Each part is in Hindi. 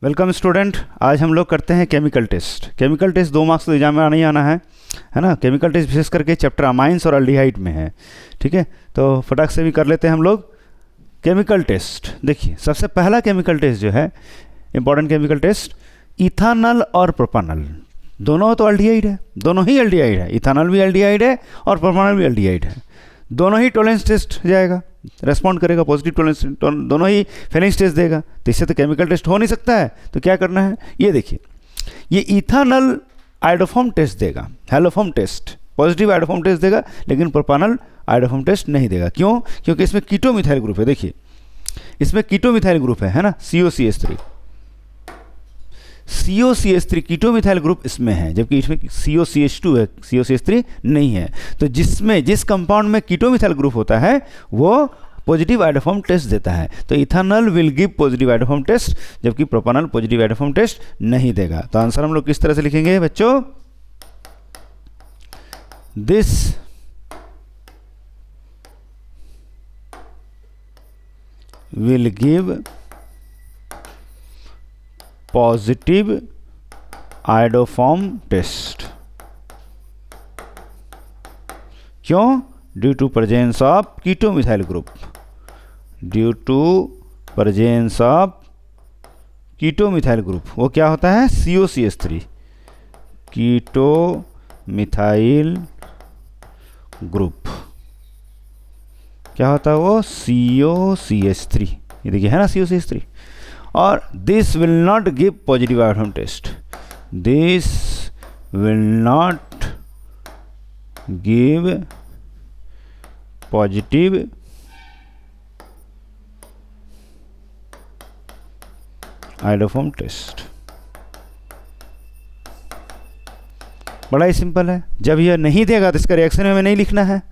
Welcome student. आज हम लोग करते हैं chemical test. Chemical test 2 marks तो एग्जाम में आना ही आना है ना। केमिकल टेस्ट विशेष करके चैप्टर अमाइंस और अल्डिहाइड में है। ठीक है, तो फटाक से भी कर लेते हैं हम लोग केमिकल टेस्ट। देखिए, सबसे पहला केमिकल टेस्ट जो है इंपॉर्टेंट केमिकल टेस्ट, इथानल और प्रोपानल दोनों तो एल्डिहाइड है, दोनों ही एल्डिहाइड है। इथानल भी एल्डिहाइड है और प्रोपानल भी एल्डिहाइड है। दोनों ही टॉलरेंस टेस्ट जाएगा, रेस्पॉन्ड करेगा, पॉजिटिव टॉलरेंस, दोनों ही फेलिंग्स टेस्ट देगा। तो इससे तो केमिकल टेस्ट हो नहीं सकता है। तो क्या करना है, ये देखिए, ये इथानल आयोडोफॉर्म टेस्ट देगा, haloform test, positive iodoform test देगा, लेकिन प्रोपानल आयोडोफॉर्म टेस्ट नहीं देगा। क्यों? क्योंकि इसमें कीटो मिथाइल ग्रुप है। देखिए, इसमें कीटो मिथाइल ग्रुप है ना, COCH3। COCH3 कीटो मिथाइल ग्रुप इसमें है, जबकि इसमें COCH2 है, COCH3 नहीं है। तो जिस कंपाउंड में कीटो मिथाइल ग्रुप होता है वो पॉजिटिव आयोडोफॉर्म टेस्ट देता है। तो ethanal will give positive iodoform test, जबकि प्रोपानल पॉजिटिव आयोडोफॉर्म टेस्ट नहीं देगा। तो आंसर हम लोग किस तरह से लिखेंगे बच्चों? This will give positive iodoform test. क्यों? Due to presence of keto methyl group, due to presence of keto methyl group. वो क्या होता है? COCH3, कीटो मिथाइल ग्रुप। क्या होता है वो? COCH3। ये देखिए है ना, COCH3। और this will not give positive iodoform test, this will not give positive iodoform test. बड़ा ही सिंपल है। जब यह नहीं देगा तो इसका रिएक्शन हमें नहीं लिखना है।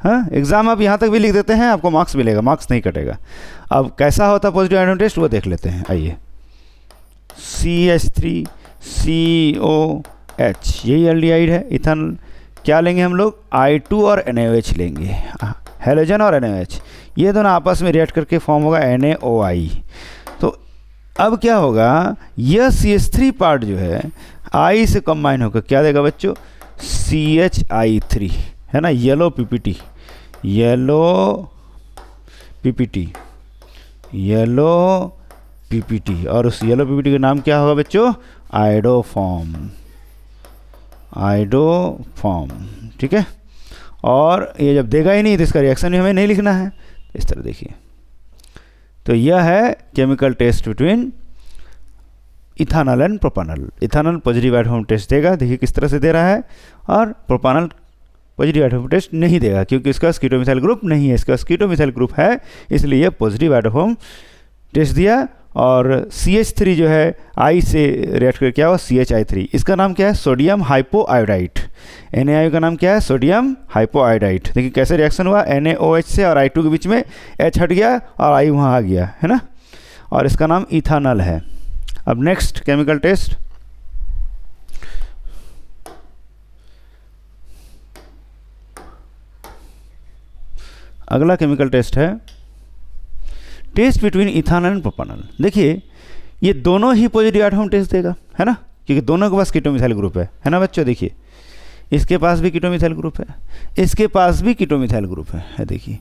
हाँ, एग्जाम आप यहाँ तक भी लिख देते हैं, आपको मार्क्स मिलेगा, मार्क्स नहीं कटेगा। अब कैसा होता है पॉजिटिव आयोडोफॉर्म टेस्ट, वो देख लेते हैं। आइए, CH3COH, यही एल्डिहाइड है। इथानल क्या लेंगे हम लोग? I2 और NaOH लेंगे, हेलोजन और NaOH। ये दोनों आपस में रिएक्ट करके फॉर्म होगा NaOI। तो अब क्या होगा, यह CH3 पार्ट जो है I से कंबाइन होकर क्या देगा बच्चों? CHI3 है ना, येलो PPT, येलो PPT। और उस येलो PPT का नाम क्या होगा बच्चों? आयोडोफॉर्म। ठीक है, और ये जब देगा ही नहीं तो इसका रिएक्शन भी हमें नहीं लिखना है। इस तरह देखिए, तो यह है chemical test between ethanal and propanal. Ethanal positive iodoform test देगा, देखिए किस तरह से दे रहा है, और प्रोपानल पॉजिटिव आयोडोफॉर्म टेस्ट नहीं देगा, क्योंकि इसका कीटो मिथाइल ग्रुप नहीं है। इसका कीटो मिथाइल ग्रुप है, इसलिए पॉजिटिव आयोडोफॉर्म टेस्ट दिया। और CH3 जो है I से रिएक्ट करके क्या हुआ? CHI3। इसका नाम क्या है? सोडियम हाइपोआयोडाइड। NaOH का नाम क्या है? सोडियम हाइपोआयोडाइड। देखिए कैसे रिएक्शन हुआ, NaOH से और I2 के बीच में H हट गया और I वहाँ आ गया, है ना। और इसका नाम इथानल है। अब नेक्स्ट केमिकल टेस्ट, अगला केमिकल टेस्ट है test between ethanal and propanal. देखिए, ये दोनों ही पॉजिटिव आयोडोफॉर्म टेस्ट देगा, है ना, क्योंकि दोनों के पास कीटो मिथाइल ग्रुप है ना बच्चों। देखिए, इसके पास भी कीटो मिथाइल ग्रुप है, इसके पास भी कीटो मिथाइल ग्रुप है देखिए।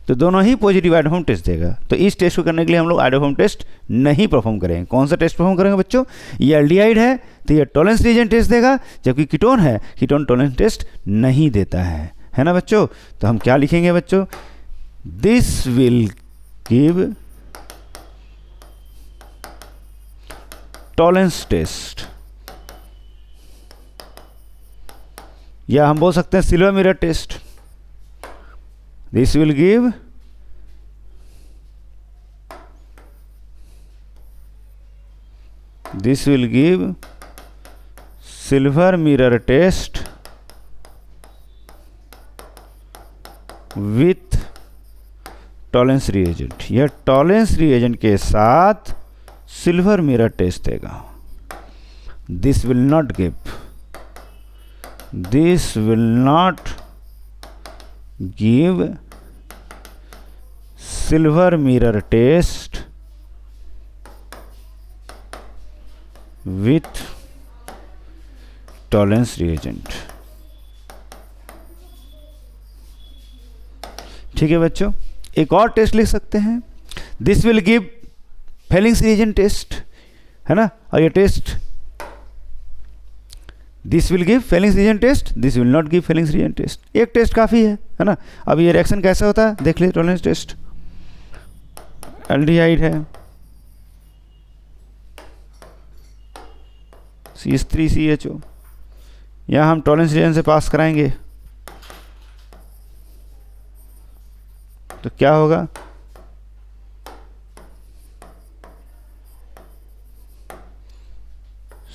तो दोनों ही पॉजिटिव आयोडोफॉर्म टेस्ट देगा। तो इस टेस्ट को करने के लिए हम लोग आयोडोफॉर्म टेस्ट नहीं परफॉर्म करेंगे। कौन सा टेस्ट परफॉर्म करेंगे बच्चों? ये एल्डिहाइड है तो ये टॉलरेंस रिएजेंट टेस्ट देगा, जबकि कीटोन है, कीटोन टॉलरेंस टेस्ट नहीं देता है ना बच्चों। तो हम क्या लिखेंगे बच्चों? This will give Tollens test, या हम बोल सकते हैं silver mirror test. This will give silver mirror test with Tollens reagent. यह टॉलरेंस रिएजेंट के साथ सिल्वर मिरर टेस्ट देगा। This will not give silver mirror test with Tollens reagent. ठीक है बच्चों, एक और टेस्ट लिख सकते हैं, this will give Fehling's reagent test, है ना। और ये test, this will give Fehling's reagent test, this will not give Fehling's reagent test. एक टेस्ट काफ़ी है ना। अब ये रिएक्शन कैसे होता है देख लीजिए, टॉलरेंस टेस्ट, एल्डिहाइड है CH3CHO, यहाँ हम टॉलरेंस रिएजेंट से पास कराएंगे तो क्या होगा,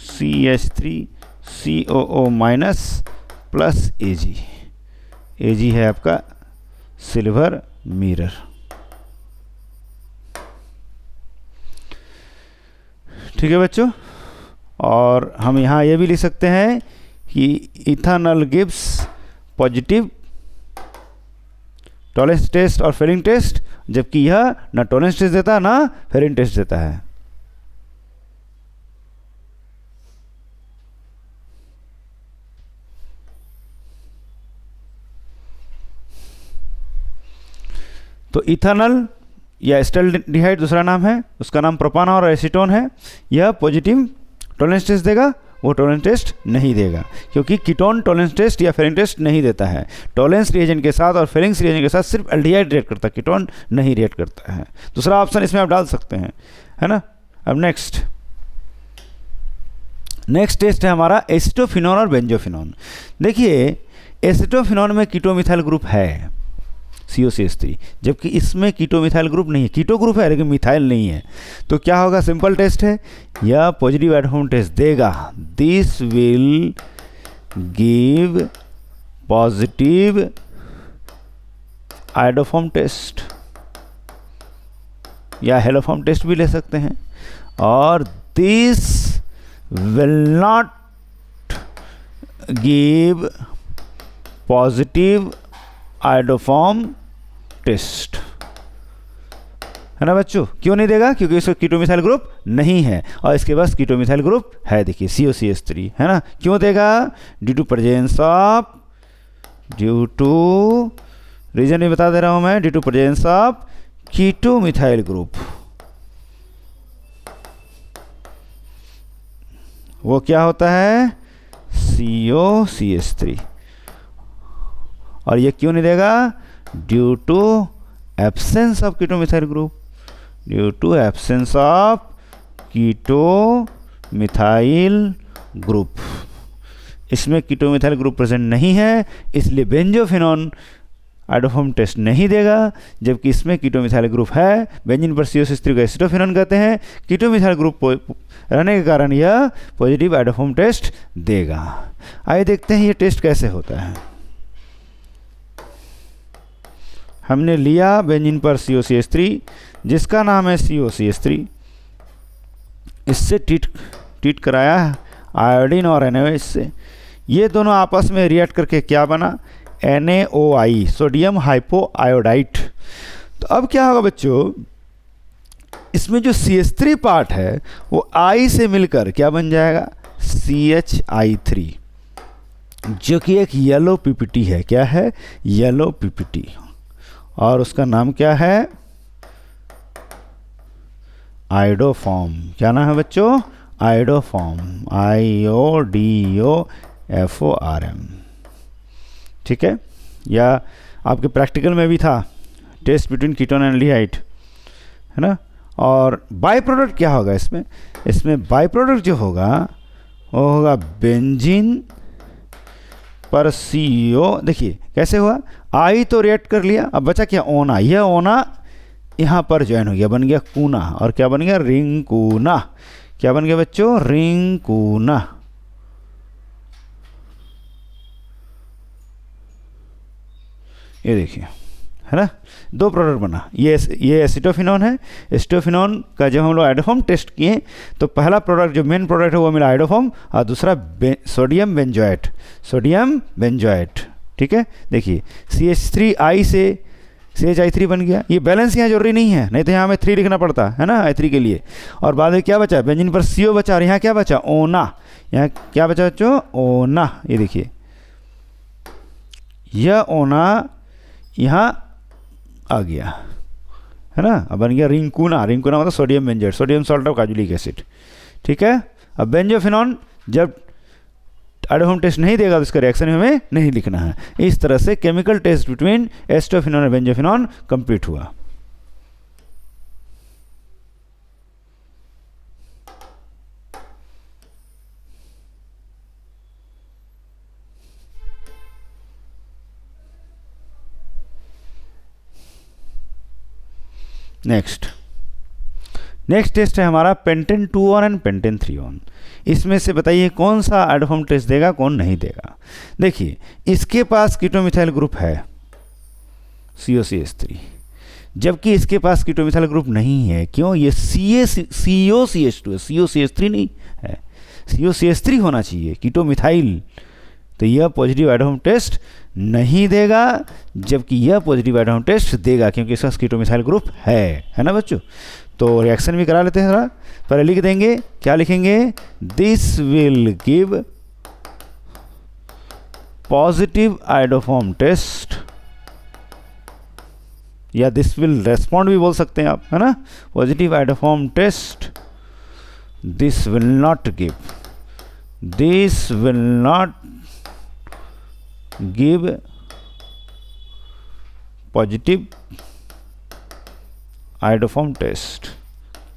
CH3COO माइनस प्लस Ag है आपका सिल्वर मिरर। ठीक है बच्चों, और हम यहाँ ये भी लिख सकते हैं कि ethanol gives positive Tollens test और फेलिंग टेस्ट, जबकि यह ना टॉलरेंस टेस्ट देता ना फेलिंग टेस्ट देता है। तो इथानॉल या एसिटाल्डिहाइड दूसरा नाम है, उसका नाम प्रोपानॉल और एसीटोन है। यह पॉजिटिव टॉलरेंस टेस्ट देगा, वो टॉलरेंस टेस्ट नहीं देगा, क्योंकि कीटोन टॉलरेंस टेस्ट या फेलिंग टेस्ट नहीं देता है। टॉलरेंस रिएजेंट के साथ और फेलिंग्स रिएजेंट के साथ सिर्फ एल्डिहाइड रिएक्ट करता है, कीटोन नहीं रिएक्ट करता है। दूसरा ऑप्शन इसमें आप डाल सकते हैं, है ना। अब नेक्स्ट टेस्ट है हमारा एसिटोफिनोन और बेंजोफिनोन। देखिए एसिटोफिनोन में कीटोमिथाइल ग्रुप है COCH3, जबकि इसमें कीटोमिथाइल ग्रुप नहीं है। कीटो ग्रुप है लेकिन मिथाइल नहीं है। तो क्या होगा, सिंपल टेस्ट है, यह पॉजिटिव एडहोम टेस्ट देगा, this will give positive iodoform test या हेलोफॉर्म टेस्ट भी ले सकते हैं, और this will not give positive iodoform test, है ना बच्चों। क्यों नहीं देगा, क्योंकि इसका कीटोमिथाइल ग्रुप नहीं है और इसके पास कीटोमिथाइल ग्रुप है, देखिए COCH3, है ना। क्यों देगा, ड्यू टू रीजन भी बता दे रहा हूं मैं, due to presence of keto methyl group. वो क्या होता है, COCH3। और ये क्यों नहीं देगा, due to absence of keto methyl group, due to absence of keto methyl group. इसमें कीटोमिथाइल ग्रुप प्रेजेंट नहीं है, इसलिए बेंजोफिनोन आइडोफॉर्म टेस्ट नहीं देगा, जबकि इसमें कीटोमिथाइल ग्रुप है। बेंजीन पर COCH3 को एसिटोफिनोन कहते हैं, कीटोमिथाइल ग्रुप रहने के कारण यह पॉजिटिव आइडोफॉर्म टेस्ट देगा। आइए देखते हैं ये टेस्ट कैसे होता है। हमने लिया बेंजीन पर COCH3 जिसका नाम है COCH3, इससे ट्रीट कराया आयोडीन और NaOH से। ये दोनों आपस में रिएक्ट करके क्या बना, NaOI, सोडियम हाइपोआयोडाइट। तो अब क्या होगा बच्चों, इसमें जो CH3 पार्ट है वो I से मिलकर क्या बन जाएगा, CHI3, जो कि एक येलो PPT है। क्या है, येलो PPT, और उसका नाम क्या है, आइडोफॉर्म। क्या नाम है बच्चों, आइडोफॉर्म, IODOFORM। ठीक है, या आपके प्रैक्टिकल में भी था, test between ketone and aldehyde, है ना। और बाई प्रोडक्ट क्या होगा इसमें बाई प्रोडक्ट जो होगा वो होगा बेंजीन पर CO। देखिए कैसे हुआ, आई तो रिएक्ट कर लिया, अब बचा क्या, ओना। यह ओना यहाँ पर ज्वाइन हो गया, बन गया कूना, और क्या बन गया, रिंकूना। क्या बन गया बच्चों, रिंकूना। ये देखिए, है ना, दो प्रोडक्ट बना। ये एसिटोफिनोन है। एसिटोफिनोन का जब हम लोग आइडोफॉर्म टेस्ट किए तो पहला प्रोडक्ट जो मेन प्रोडक्ट है वो मिला आइडोफॉर्म, और दूसरा सोडियम बेंजोएट। ठीक है, देखिए CH3I से CH3 बन गया। ये बैलेंस यहाँ जरूरी नहीं है, नहीं तो यहाँ हमें 3 लिखना पड़ता है ना I3 के लिए। और बाद में क्या बचा, बेंजीन पर CO बचा, और यहाँ क्या बचा, ओना। यहाँ क्या बचा बच्चों, ओना। ये देखिए यह ओना यहाँ आ गया, है ना। अब बन गया रिंकुना। रिंकुना मतलब sodium benzoate, sodium salt of carboxylic acid, ठीक है। अब बेंजोफिनॉन जब आइडोफॉर्म टेस्ट नहीं देगा तो इसका रिएक्शन हमें नहीं लिखना है। इस तरह से केमिकल टेस्ट बिटवीन एस्टोफिनॉन और बेंजोफिनॉन कंप्लीट हुआ। नेक्स्ट टेस्ट है हमारा pentane 2 on and pentane 3 on. इसमें से बताइए कौन सा आइडोफॉर्म टेस्ट देगा, कौन नहीं देगा। देखिए इसके पास कीटोमिथाइल ग्रुप है COCH3, जबकि इसके पास कीटोमिथाइल ग्रुप नहीं है। क्यों, ये COCH2 है, COCH3 नहीं है। COCH3 होना चाहिए कीटोमिथाइल, तो यह पॉजिटिव आइडोफॉर्म टेस्ट नहीं देगा, जबकि यह पॉजिटिव आइडोफॉर्म टेस्ट देगा क्योंकि इसका कीटोमिथाइल ग्रुप है ना बच्चों। तो रिएक्शन भी करा लेते हैं थोड़ा। पहले लिख देंगे, क्या लिखेंगे, this will give positive iodoform test, या दिस विल रेस्पॉन्ड भी बोल सकते हैं आप, है ना। Positive iodoform test, this will not give positive iodoform test.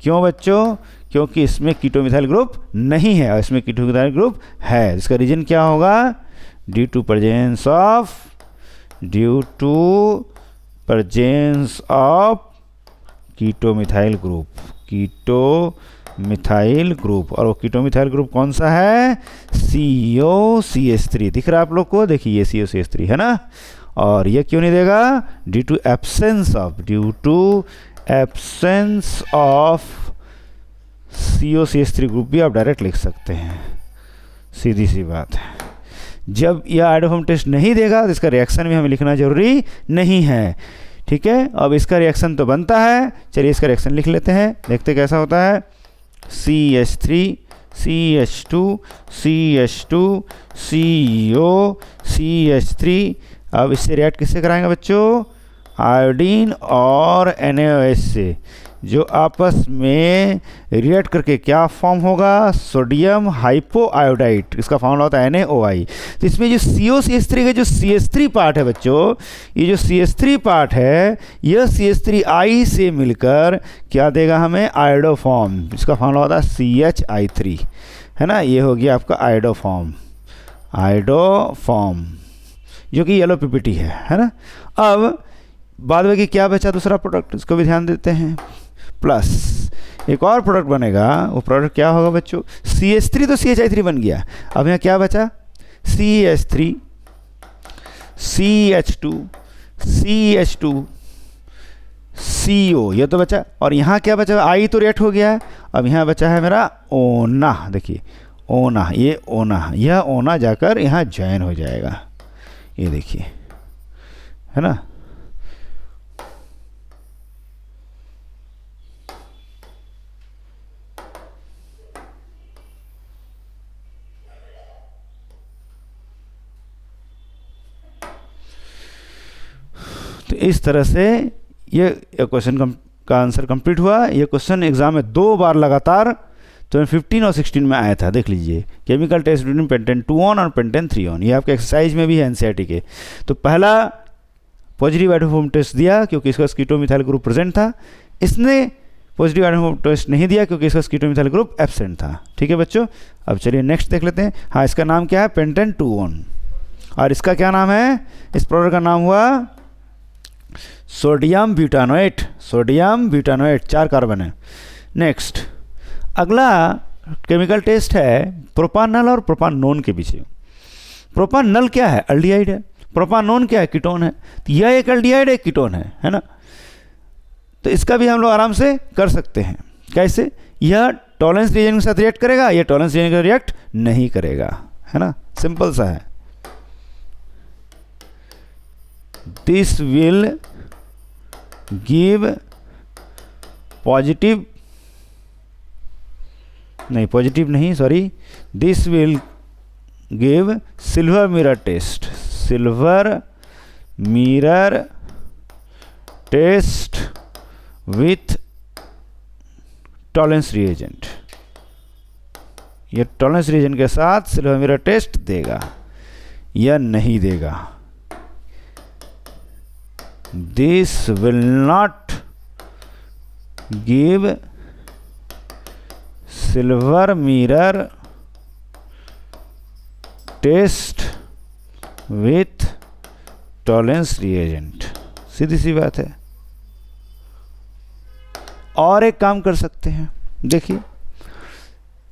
क्यों बच्चों, क्योंकि इसमें कीटोमिथाइल ग्रुप नहीं है और इसमें कीटोमिथाइल ग्रुप है। इसका रीजन क्या होगा, due to presence of keto methyl group. और वो कीटोमिथाइल ग्रुप कौन सा है, COCH3। दिख रहा है आप लोग को, देखिए ये COCH3 है ना। और ये क्यों नहीं देगा, due to absence of COCH3 group भी आप डायरेक्ट लिख सकते हैं, सीधी सी बात है। जब यह आइडोफॉर्म टेस्ट नहीं देगा तो इसका रिएक्शन भी हमें लिखना जरूरी नहीं है, ठीक है। अब इसका रिएक्शन तो बनता है, चलिए इसका रिएक्शन लिख लेते हैं, देखते कैसा होता है। CH3 CH2 CO CH3। अब इससे रिएक्ट किससे कराएंगे बच्चों, आयोडीन और NaOH से, जो आपस में रिएक्ट करके क्या फॉर्म होगा, सोडियम हाइपोआयोडाइड। इसका फॉर्मूला होता है NaOI। तो इसमें जो COCH3 का जो CH3 पार्ट है बच्चों, ये जो CH3 पार्ट है, यह CH3I से मिलकर क्या देगा हमें, आयोडोफॉर्म। इसका फॉर्मूला होता है CHI3, है ना। ये हो गया आपका आयोडोफॉर्म, जो कि येलो PPT है ना। अब बाद में कि क्या बचा दूसरा प्रोडक्ट, इसको भी ध्यान देते हैं। प्लस एक और प्रोडक्ट बनेगा, वो प्रोडक्ट क्या होगा बच्चों, CH3 तो CHI3 बन गया। अब यहाँ क्या बचा, CH3 CH2 CO, ये तो बचा। और यहाँ क्या बचा, I तो रिएक्ट हो गया है। अब यहाँ बचा है मेरा ओना, देखिए ओना, ये ओना, यह ओना जाकर यहाँ ज्वाइन हो जाएगा, ये देखिए, है ना। तो इस तरह से ये क्वेश्चन का आंसर कंप्लीट हुआ। ये क्वेश्चन एग्जाम में 2 बार लगातार 2015 और 16 में आया था, देख लीजिए। Chemical test between pentan 2 one और पेंटेन 3 ऑन, ये आपके एक्सरसाइज में भी है NCERT के। तो पहला पॉजिटिव आइडोफॉर्म टेस्ट दिया क्योंकि इसका कीटोमिथाइल ग्रुप प्रेजेंट था। इसने पॉजिटिव आइडोफॉर्म टेस्ट नहीं दिया क्योंकि इसका कीटोमिथाइल ग्रुप एब्सेंट था, ठीक है बच्चों। अब चलिए नेक्स्ट देख लेते हैं। हाँ, इसका नाम क्या है, पेंटेन 2 ऑन, और इसका क्या नाम है, इस प्रोडक्ट का नाम हुआ सोडियम ब्यूटानोएट। 4 कार्बन है। नेक्स्ट अगला केमिकल टेस्ट है प्रोपानल और प्रोपानोन के पीछे। प्रोपानल क्या है, अल्डिहाइड है। प्रोपानोन क्या है, कीटोन है। तो यह एक अल्डिहाइड, एक कीटोन है ना। तो इसका भी हम लोग आराम से कर सकते हैं। कैसे, यह टॉलरेंस रीजन के साथ रिएक्ट करेगा, यह टॉलरेंस रीजन के साथ रिएक्ट नहीं करेगा, है ना। सिंपल सा है। दिस विल गिव पॉजिटिव नहीं, sorry, this will give silver mirror test with Tollens reagent. ये टॉलरेंस रिएजेंट के साथ सिल्वर मिरर टेस्ट देगा या नहीं देगा। This will not give silver mirror test with Tollens reagent. सीधी सी बात है। और एक काम कर सकते हैं, देखिए,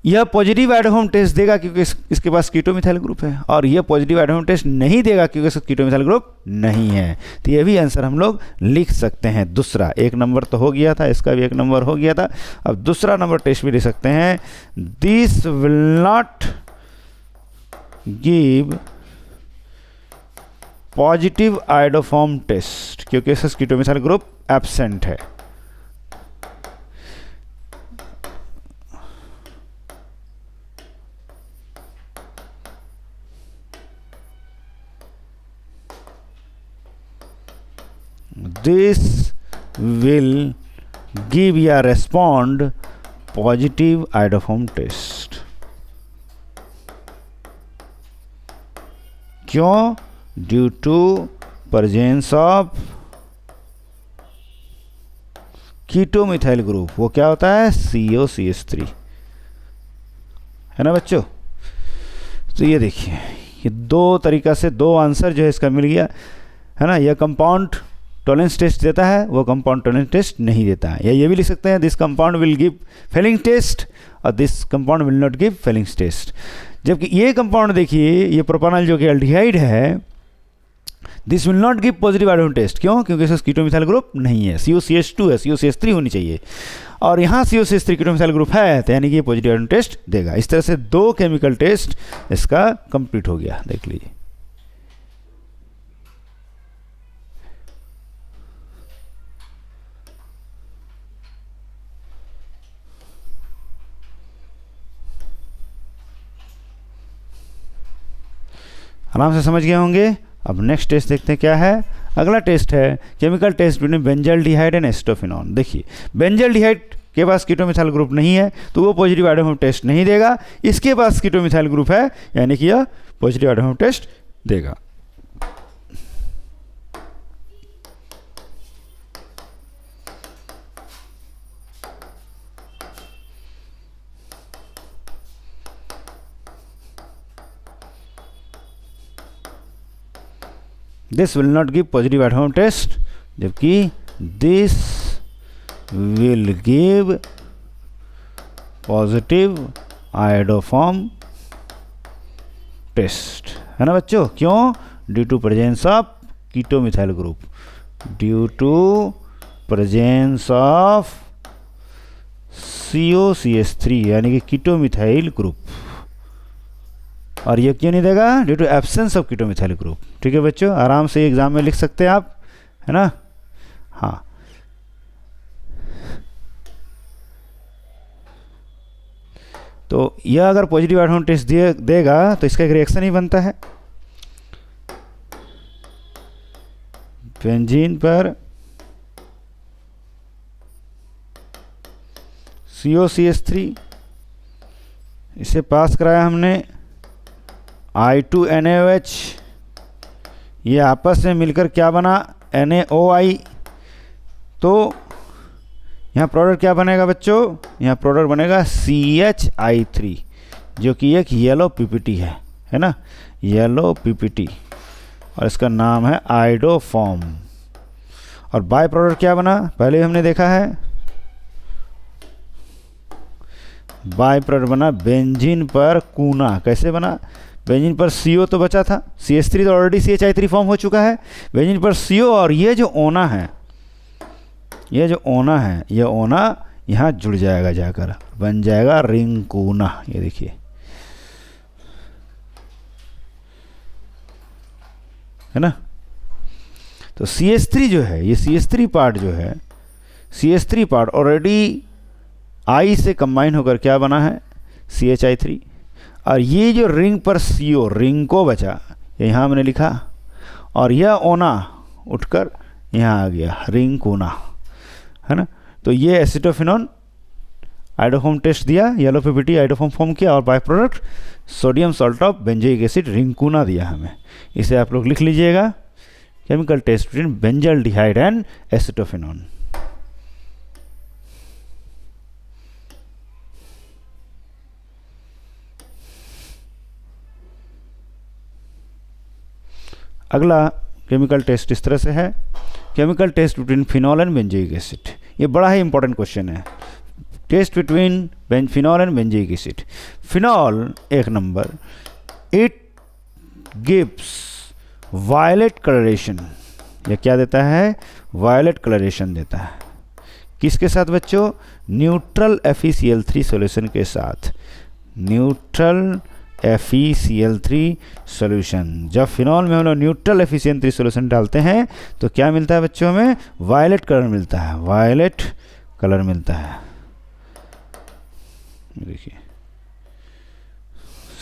यह पॉजिटिव एट होम टेस्ट देगा क्योंकि इसके पास कीटो मिथाइल ग्रुप है, और यह पॉजिटिव एट होम टेस्ट नहीं देगा क्योंकि इसका कीटो मिथाइल ग्रुप नहीं है। तो यह भी आंसर हम लोग लिख सकते हैं। दूसरा, एक नंबर तो हो गया था, इसका भी एक नंबर हो गया था। अब दूसरा नंबर टेस्ट भी लिख सकते हैं, this will not give positive iodoform test क्योंकि इसका कीटो मिथाइल ग्रुप एब्सेंट है। This will give या respond positive iodoform test। क्यों? Due to presence of keto methyl group. वो क्या होता है? COCH3, है ना बच्चों। तो ये देखिए, ये दो तरीका से दो आंसर जो है इसका मिल गया, है ना। यह कंपाउंड टॉलरेंस टेस्ट देता है, वो कंपाउंड टॉलरेंस टेस्ट नहीं देता है। या ये भी लिख सकते हैं, this compound will give Fehling test और this compound will not give Fehling test. जबकि ये कंपाउंड देखिए, ये प्रोपानॉल जो कि एल्डिहाइड है, this will not give positive iodoform test. क्यों? क्योंकि इसका कीटोमिथाइल ग्रुप नहीं है, COCH2 है, COCH3 होनी चाहिए, और यहाँ COCH3 कीटोमिथाइल ग्रुप है, तो यानी कि ये पॉजिटिव आयोडोफॉर्म टेस्ट देगा। इस तरह से दो केमिकल टेस्ट इसका कंप्लीट हो गया। देख लीजिए। आराम से समझ गए होंगे। अब नेक्स्ट टेस्ट देखते हैं क्या है। अगला टेस्ट है chemical test between benzaldehyde and acetophenone. देखिए, बेंजल्डिहाइड के पास कीटोमिथाइल ग्रुप नहीं है तो वो पॉजिटिव आयोडोफॉर्म टेस्ट नहीं देगा। इसके पास कीटोमिथाइल ग्रुप है, यानी कि यह पॉजिटिव आयोडोफॉर्म टेस्ट देगा। This will not give positive iodoform test, जबकि this will give positive iodoform test, है ना बच्चों। क्यों? Due to presence of keto methyl group, due to presence of COCH3 यानी कि कीटोमिथाइल ग्रुप। और ये क्यों नहीं देगा? Due to absence of keto methyl group. ठीक है बच्चों, आराम से एग्जाम में लिख सकते हैं आप, है ना। हाँ, तो यह अगर पॉजिटिव आयोडोफॉर्म टेस्ट देगा तो इसका एक रिएक्शन ही बनता है। बेंजीन पर COCH3, इसे पास कराया हमने I2NaOH, ये आपस में मिलकर क्या बना? NaOI। तो यहाँ प्रोडक्ट क्या बनेगा बच्चों? यहाँ प्रोडक्ट बनेगा CHI3, जो कि एक येलो PPT है ना, येलो PPT, और इसका नाम है आयोडोफॉर्म। और बाय प्रोडक्ट क्या बना? पहले हमने देखा है, बाय प्रोडक्ट बना बेंजीन पर कूना। कैसे बना? बेंजीन पर CO तो बचा था, CH3 तो ऑलरेडी CHI3 फॉर्म हो चुका है, बेंजीन पर CO, और ये जो ओना है, ये ओना यहाँ जुड़ जाएगा, जाकर बन जाएगा रिंग कूना। ये देखिए, है ना। तो CH3 जो है, ये CH3 पार्ट जो है, CH3 पार्ट ऑलरेडी I से कंबाइन होकर क्या बना है, CHI3। और ये जो रिंग पर CO, रिंग को बचा, यहाँ मैंने लिखा, और यह ओना उठकर यहाँ आ गया, रिंग कोना, है ना। तो ये एसिटोफिनॉन आइडोफॉर्म टेस्ट दिया, येलो PPT आइडोफॉर्म फॉर्म किया, और by product sodium salt of benzoic acid रिंकूना दिया हमें। इसे आप लोग लिख लीजिएगा, chemical test between benzaldehyde and acetophenone. अगला केमिकल टेस्ट इस तरह से है, chemical test between phenol and benzoic acid. ये बड़ा ही इंपॉर्टेंट क्वेश्चन है, test between phenol and benzoic acid. Phenol एक नंबर, इट गिव्स वायलेट कलरेशन, यह क्या देता है, वायलेट कलरेशन देता है। किसके साथ बच्चों, न्यूट्रल FeCl3 सॉल्यूशन के साथ, न्यूट्रल FeCl3 सॉल्यूशन। जब फिनॉल में हम लोग न्यूट्रल FeCl3 सॉल्यूशन डालते हैं तो क्या मिलता है बच्चों, हमें वायलेट कलर मिलता है, वायलेट कलर मिलता है। देखिए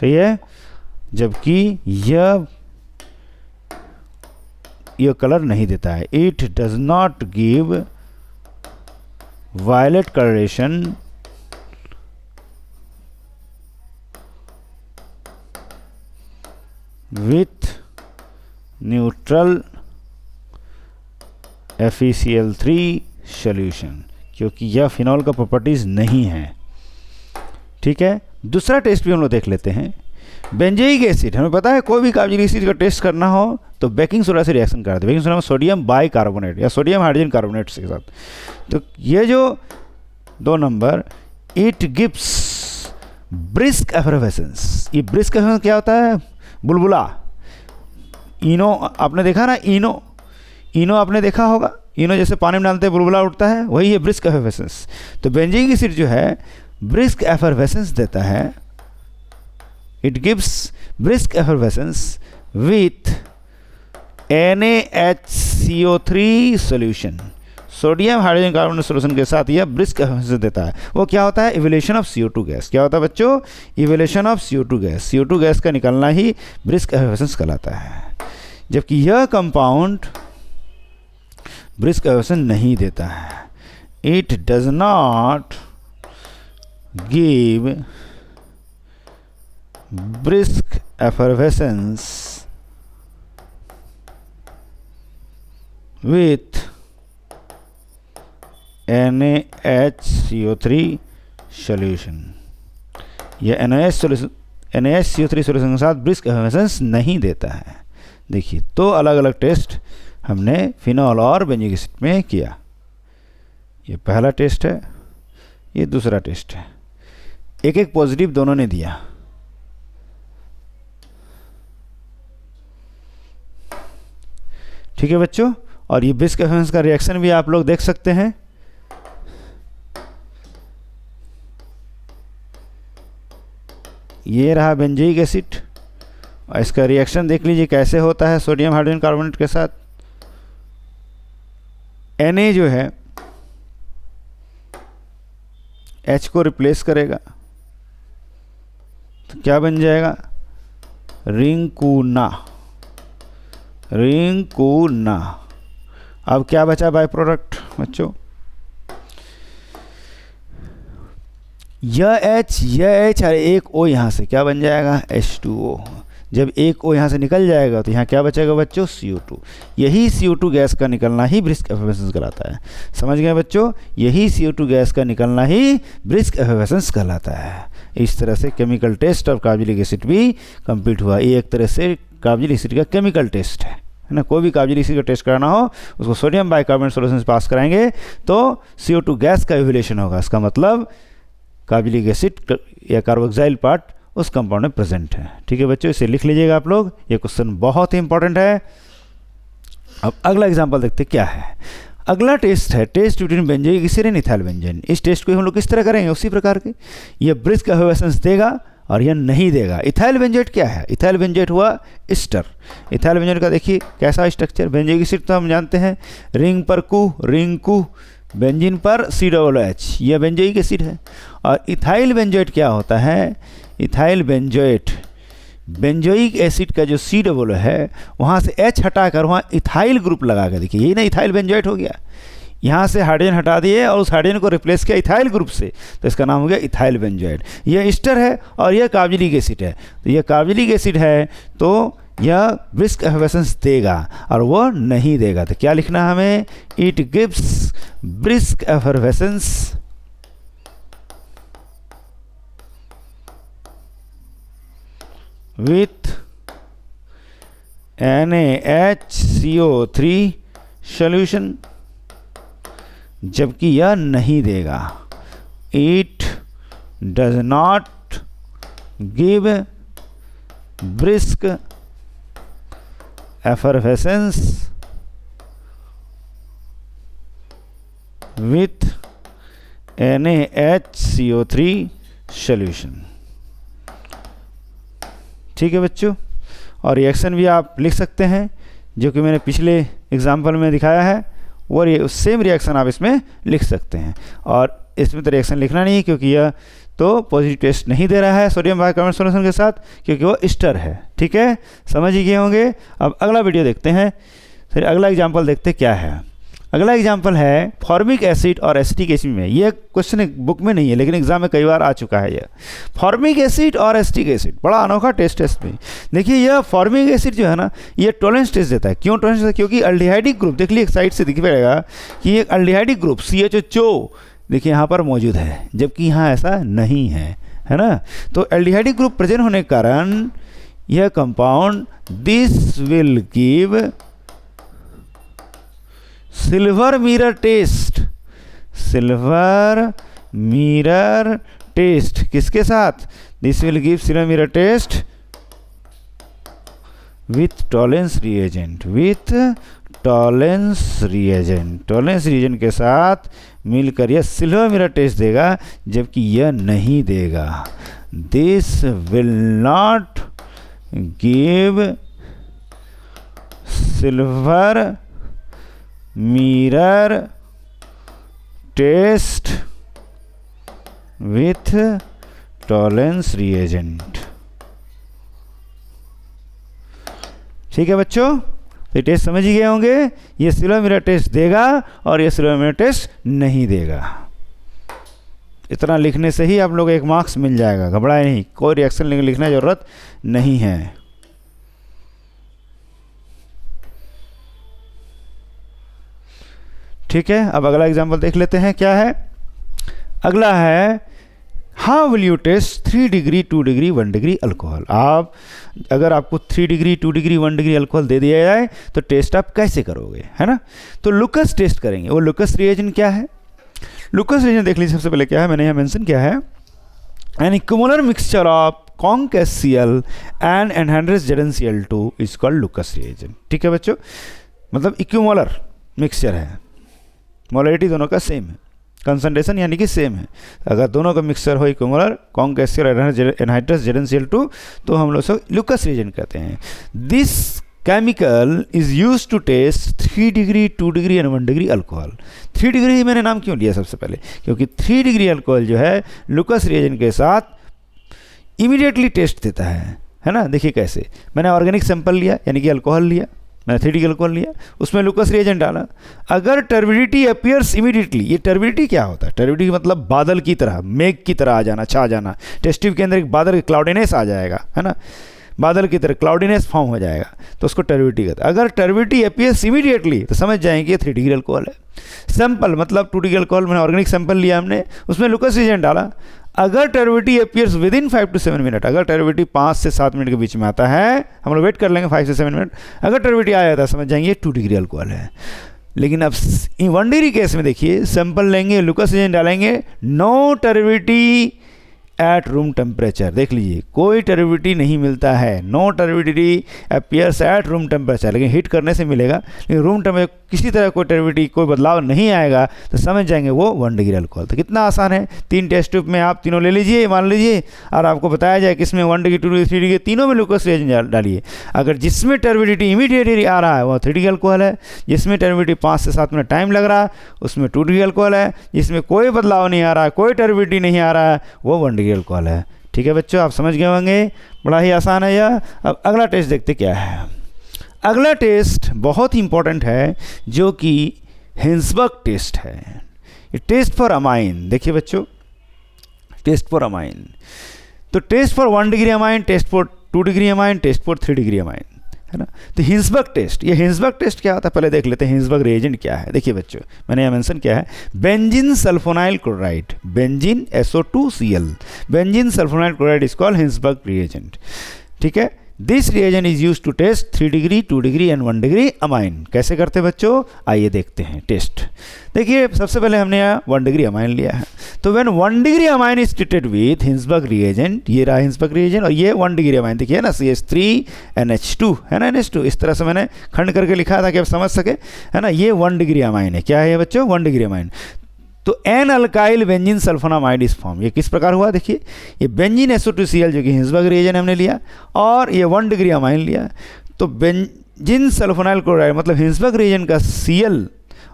सही है, जबकि यह कलर नहीं देता है, it does not give violet colouration with neutral FeCl3 solution, क्योंकि यह फिनॉल का प्रॉपर्टीज नहीं है। ठीक है, दूसरा टेस्ट भी हम लोग देख लेते हैं। बेंजोइक एसिड, हमें पता है कोई भी कार्बोनिक एसिड का टेस्ट करना हो तो बेकिंग सोडा से रिएक्शन कराते हैं। बेकिंग सोडा में सोडियम बाइकार्बोनेट या सोडियम हाइड्रोजन कार्बोनेट के साथ। तो ये जो 2 number, it gives brisk effervescence. ये ब्रिस्क एफरवेसेंस क्या होता है, बुलबुला। इनो आपने देखा ना, इनो आपने देखा होगा, इनो जैसे पानी में डालते हैं बुलबुला उठता है, वही है ब्रिस्क एफरवेसेंस। तो बेंजोइक एसिड जो है ब्रिस्क एफरवेसेंस देता है, it gives brisk effervescence with NaHCO3 solution. Sodium hydrogen carbonate solution के साथ यह ब्रिस्क एफरवेसेंस देता है। वो क्या होता है, इवोल्यूशन ऑफ CO2 गैस। क्या होता है बच्चों, evolution of CO2 gas. CO2 gas का निकलना ही ब्रिस्क एफरवेसेंस कहलाता है। जबकि यह कंपाउंड ब्रिस्क एफरवेसेंस नहीं देता है, it does not give brisk effervescence with NaHCO3 solution। यह NaHCO3 सॉल्यूशन के साथ ब्रिस्क एफरवेसेंस नहीं देता है। देखिए, 2 अलग अलग टेस्ट हमने फिनॉल और बेंजोइक एसिड में किया। ये पहला टेस्ट है, ये दूसरा टेस्ट है। एक एक पॉजिटिव दोनों ने दिया। ठीक है बच्चों, और ये ब्रिस्क एफरवेसेंस का रिएक्शन भी आप लोग देख सकते हैं। ये रहा बेंजोइक एसिड, और इसका रिएक्शन देख लीजिए कैसे होता है सोडियम हाइड्रोजन कार्बोनेट के साथ। Na जो है H को रिप्लेस करेगा तो क्या बन जाएगा, रिंकूना। रिंकूना। अब क्या बचा बाय प्रोडक्ट बच्चों, यह H और एक O यहाँ से क्या बन जाएगा, H2O। जब एक O यहाँ से निकल जाएगा तो यहाँ क्या बचेगा बच्चों, CO2। यही CO2 गैस का निकलना ही ब्रिस्क एफरवेसेंस कहलाता है। समझ गए बच्चों, यही CO2 गैस का निकलना ही ब्रिस्क एफरवेसेंस कहलाता है। इस तरह से chemical test of carbonic acid भी कंप्लीट हुआ। ये एक तरह से कार्बोनिक एसिड का केमिकल टेस्ट है ना। कोई भी कार्बोनिक एसिड का टेस्ट कराना हो उसको सोडियम बाइकार्बोनेट सॉल्यूशन से पास कराएंगे तो CO2 गैस का इवोल्यूशन होगा। इसका मतलब कार्बोनिक एसिड या कार्बोक्सिल पार्ट उस कंपाउंड में प्रेजेंट है। ठीक है बच्चों, इसे लिख लीजिएगा आप लोग, ये क्वेश्चन बहुत ही इंपॉर्टेंट है। अब अगला एग्जांपल देखते क्या है। अगला टेस्ट है test between benzoic acid and ethyl benzene. इस टेस्ट को हम लोग किस तरह करेंगे, उसी प्रकार के। ये ब्रिस्क एफरवेसेंस देगा और यह नहीं देगा। इथाइल बेंजोएट क्या है? इथाइल बेंजोएट हुआ एस्टर। इथाइल बेंजोएट का देखिए कैसा स्ट्रक्चर, बेंजोइक एसिड तो हम जानते हैं, रिंग पर कु, रिंग कु, बेंजीन पर COOH, यह बेंजोइक एसिड है। और इथाइल बेंजोएट क्या होता है? इथाइल बेंजोएट बेंजोइक एसिड का जो COO है वहाँ से H हटाकर वहाँ इथाइल ग्रुप लगा कर देखिए, यही ना इथाइल बेंजोएट हो गया। यहाँ से हाइड्रोजन हटा दिए और उस हाइड्रोजन को रिप्लेस किया इथाइल ग्रुप से, तो इसका नाम हो गया इथाइल बेंजोएट। यह एस्टर है और यह कार्बोक्सिलिक एसिड है। तो यह कार्बोक्सिलिक एसिड है तो यह ब्रिस्क एफर्वेसेंस देगा और वो नहीं देगा। तो क्या लिखना हमें? It gives brisk effervescence with NaHCO3 solution, जबकि यह नहीं देगा। It does not give brisk effervescence with NaHCO3 solution. ठीक है बच्चों, और रिएक्शन भी आप लिख सकते हैं जो कि मैंने पिछले एग्जाम्पल में दिखाया है, वो सेम रिएक्शन आप इसमें लिख सकते हैं। और इसमें तो रिएक्शन लिखना नहीं है क्योंकि यह तो पॉजिटिव टेस्ट नहीं दे रहा है सोडियम बाइकार्बोनेट सॉल्यूशन के साथ, क्योंकि वो एस्टर है। ठीक है, समझ ही गए होंगे। अब अगला वीडियो देखते हैं, फिर अगला एग्जाम्पल देखते क्या है। अगला एग्जाम्पल है फॉर्मिक एसिड और एसिटिक एसिड में। यह क्वेश्चन बुक में नहीं है लेकिन एग्जाम में कई बार आ चुका है। यह फॉर्मिक एसिड और एसिटिक एसिड बड़ा अनोखा टेस्ट है इसमें। देखिए यह फॉर्मिक एसिड जो है ना, ये टॉलरेंस टेस्ट देता है। क्यों टॉलरेंस देता है? क्योंकि अल्डिहाइडिक ग्रुप, देख लीजिए एक साइड से दिख पड़ेगा कि एक अल्डिहाइडिक ग्रुप CHO देखिए यहाँ पर मौजूद है, जबकि यहाँ ऐसा नहीं है ना। तो एल्डिहाइडिक ग्रुप प्रेजेंट होने के कारण यह compound this will give silver mirror test. Silver mirror test किसके साथ? This will give silver mirror test with Tollens reagent, with Tollens reagent. Tollens reagent के साथ मिलकर यह सिल्वर मिरर टेस्ट देगा, जबकि यह नहीं देगा। This will not give silver mirror test with Tollens reagent. ठीक है बच्चों, तो टेस्ट समझ ही गए होंगे। ये सिल्वर मिरर टेस्ट देगा और ये सिल्वर मिरर टेस्ट नहीं देगा। इतना लिखने से ही आप लोग 1 मार्क्स मिल जाएगा, घबराए नहीं, कोई रिएक्शन लिखने की जरूरत नहीं है। ठीक है, अब अगला एग्जाम्पल देख लेते हैं क्या है। अगला है how will you test 3 degree 2 degree 1 degree alcohol. आप अगर आपको 3 डिग्री 2 डिग्री 1 डिग्री अल्कोहल दे दिया जाए तो टेस्ट आप कैसे करोगे, है ना। तो लुकस टेस्ट करेंगे। वो लुकस रिएजेंट क्या है? लुकस रिएजेंट देख लीजिए। सबसे पहले क्या है, मैंने यहाँ मेंशन किया है, an equimolar mixture of conc HCl and anhydrous ZnCl2 is called Lucas reagent. ठीक है बच्चों, मतलब इक्विमोलर मिक्सचर है, मोलरिटी दोनों का सेम है, कंसंट्रेशन यानी कि सेम है। अगर दोनों का मिक्सचर हो equimolar conc HCl anhydrous ZnCl2 तो हम लोग सब लुकस रिएजेंट कहते हैं। This chemical is use to test 3 degree 2 degree and 1 degree alcohol. 3 degree मैंने नाम क्यों लिया सबसे पहले? क्योंकि 3 डिग्री अल्कोहल जो है लुकस रिएजेंट के साथ इमीडिएटली टेस्ट देता है ना। देखिए कैसे, मैंने ऑर्गेनिक सैंपल लिया यानी कि अल्कोहल लिया, मैंने 3 डिग्री अल्कोहल लिया, उसमें लुकस रिएजेंट डाला। अगर टर्बिडिटी अपीयर्स इमीडिएटली, ये टर्बिडिटी क्या होता है? टर्बिडिटी मतलब बादल की तरह, मेघ की तरह आ जाना, छा जाना। टेस्ट ट्यूब के अंदर एक बादल क्लाउडिनेस आ जाएगा, है ना, बादल की तरह क्लाउडिनेस फॉर्म हो जाएगा, तो उसको टर्बिडिटी कहते हैं। अगर टर्बिडिटी अपीयर्स इमीडिएटली तो समझ जाएंगे कि 3 डिग्री अल्कोहल है। सैंपल मतलब 2 डिग्री अल्कोहल, मैंने ऑर्गेनिक सैंपल लिया हमने, उसमें लुकस रिएजेंट डाला। अगर turbidity appears with in 5 to 7 minute, अगर टर्बिडिटी 5 से 7 मिनट के बीच में आता है, हम लोग वेट कर लेंगे 5 से 7 मिनट, अगर टर्बिडिटी आ जाता है समझ जाएंगे 2 डिग्री अल्कोहल है। लेकिन अब 1 डिग्री केस में देखिए, सैंपल लेंगे, लुकस रिएजेंट डालेंगे, no turbidity at room temperature. देख लीजिए, कोई टर्बिडिटी नहीं मिलता है, no turbidity appears at room temperature, लेकिन हीट करने से मिलेगा। लेकिन रूम टेम्परेचर किसी तरह कोई टर्बिडिटी, कोई बदलाव नहीं आएगा, तो समझ जाएंगे वो 1 डिग्री अल्कोहल। तो कितना आसान है, 3 टेस्ट ट्यूब में आप तीनों ले लीजिए, मान लीजिए, और आपको बताया जाए किसमें 1 डिग्री, 2 डिग्री, 3 डिग्री, तीनों में ग्लूकोज रिएजेंट डालिए। अगर जिसमें टर्बिडिटी इमीडिएटली आ रहा है वो 3 डिग्री अल्कोहल है, जिसमें टर्बिडिटी 5 से 7 मिनट टाइम लग रहा है उसमें 2 डिग्री अल्कोहल है, जिसमें कोई बदलाव नहीं आ रहा है, कोई टर्बिडिटी नहीं आ रहा है, वो 1 डिग्री अल्कोहल है। ठीक है बच्चों, आप समझ गए होंगे, बड़ा ही आसान है यह। अब अगला टेस्ट देखते क्या है। अगला टेस्ट बहुत ही इंपॉर्टेंट है, जो कि हिंसबर्ग टेस्ट है। ये टेस्ट फॉर अमाइन, देखिए बच्चों, टेस्ट फॉर अमाइन। तो test for 1 degree amine, test for 2 degree amine, test for 3 degree amine, है ना। तो हिंसबर्ग टेस्ट, ये हिंसबर्ग टेस्ट क्या होता है पहले देख लेते हैं। हिंसबर्ग रिएजेंट क्या है, देखिए बच्चों, मैंने यहाँ मेंशन किया है, benzene sulphonyl chloride, benzene SO2Cl, benzene sulphonyl chloride is called Hinsberg reagent. ठीक है, this reagent is use to test 3 degree, 2 degree and 1 degree amine. कैसे करते हैं बच्चों, आइए देखते हैं टेस्ट। देखिए, सबसे पहले हमने यहाँ 1 डिग्री अमाइन लिया है, तो when 1 degree amine is treated with Hinsberg reagent, ये रहा हिंसबर्ग रिएजेंट, और ये 1 डिग्री अमाइन देखिए ना, CH3NH2 है ना, NH2, इस तरह से मैंने खंड करके लिखा था कि आप समझ सके, है ना। ये 1 डिग्री अमाइन है, क्या है ये बच्चों, 1 डिग्री अमाइन। तो एन अल्काइल बेंजीन सल्फोनामाइड इस फॉर्म, ये किस प्रकार हुआ, देखिए, ये बेंजीन SO2Cl जो कि हिंसबर्ग रिएजेंट हमने लिया, और ये 1 डिग्री अमाइन लिया। तो बेंजीन सल्फोनाइल क्लोराइड मतलब हिंसबर्ग रिएजेंट का Cl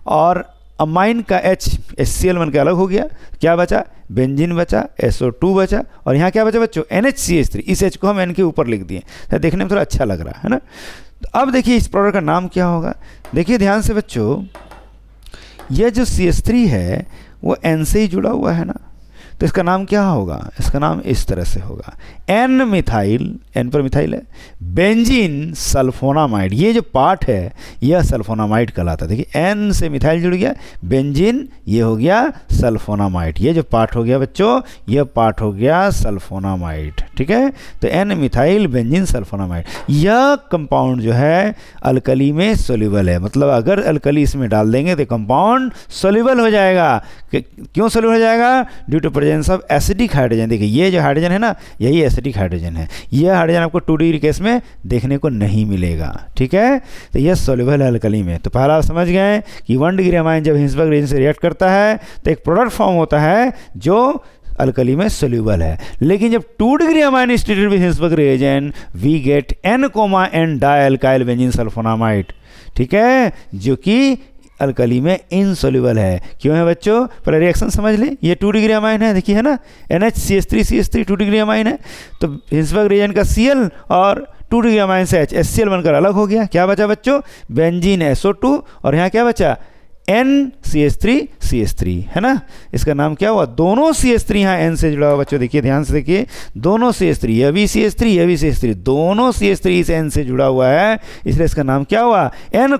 और अमाइन का H, HCl बन के अलग हो गया, क्या बचा, बेंजीन बचा, SO2 बचा, और यहाँ क्या बचा बच्चों, NHCH3। इस H को हम N के ऊपर लिख दिए, तो देखने में थोड़ा अच्छा लग रहा है ना। तो अब देखिए इस प्रोडक्ट का नाम क्या होगा, देखिए ध्यान से बच्चों, यह जो CH3 है वो N से ही जुड़ा हुआ है ना, तो इसका नाम क्या होगा, इसका नाम इस तरह से होगा, N मिथाइल, N पर मिथाइल है, बेंजीन सल्फोनामाइड। ये जो पार्ट है यह सल्फोनामाइड कहलाता है। देखिए N से मिथाइल जुड़ गया, बेंजीन, ये हो गया सल्फोनामाइड, ये जो पार्ट हो गया बच्चों, यह पार्ट हो गया सल्फोनामाइड। ठीक है, तो N मिथाइल बेंजीन सल्फोनामाइड, यह कंपाउंड जो है अल्कली में सोल्यूबल है। मतलब अगर अल्कली इसमें डाल देंगे तो कंपाउंड सोल्यूबल हो जाएगा। क्यों सोल्यूबल हो जाएगा, due to presence of acidic hydrogen. देखिए ये जो हाइड्रोजन है ना, यही एसिडिक हाइड्रोजन है। यह हाइड्रोजन आपको 2 डिग्री केस में देखने को नहीं मिलेगा। ठीक है, तो यह सोल्यूबल है अल्कली में। तो पहला आप समझ गए कि 1 डिग्री अमाइन जब हिंसबर्ग रिएजेंट से रिएक्ट करता है तो एक प्रोडक्ट फॉर्म होता है जो अल्कली में सोल्यूबल है। लेकिन जब 2 degree amine is treated with Hinsberg reagent, we get N, dialkyl benzene sulphonamide. ठीक है, जो कि अल्कली में इनसोल्यूबल है। क्यों है बच्चों, पहले रिएक्शन समझ लें। ये 2 डिग्री अमाइन है, देखिए है ना, NHCH3CH3 2 डिग्री अमाइन है। तो हिंसबर्ग रिएजेंट का Cl और 2 डिग्री अमाइन से HCl बनकर अलग हो गया। क्या बचा बच्चों, बेंजीन SO2, और यहाँ क्या बचा, NCH3CH3, है ना। इसका नाम क्या हुआ, दोनों CH3 यहाँ N से जुड़ा हुआ बच्चों, देखिए ध्यान से देखिए, दोनों CH3, यह भी CH3, यह भी CH3, दोनों CH3 इस N से जुड़ा हुआ है, इसलिए इसका नाम क्या हुआ, N,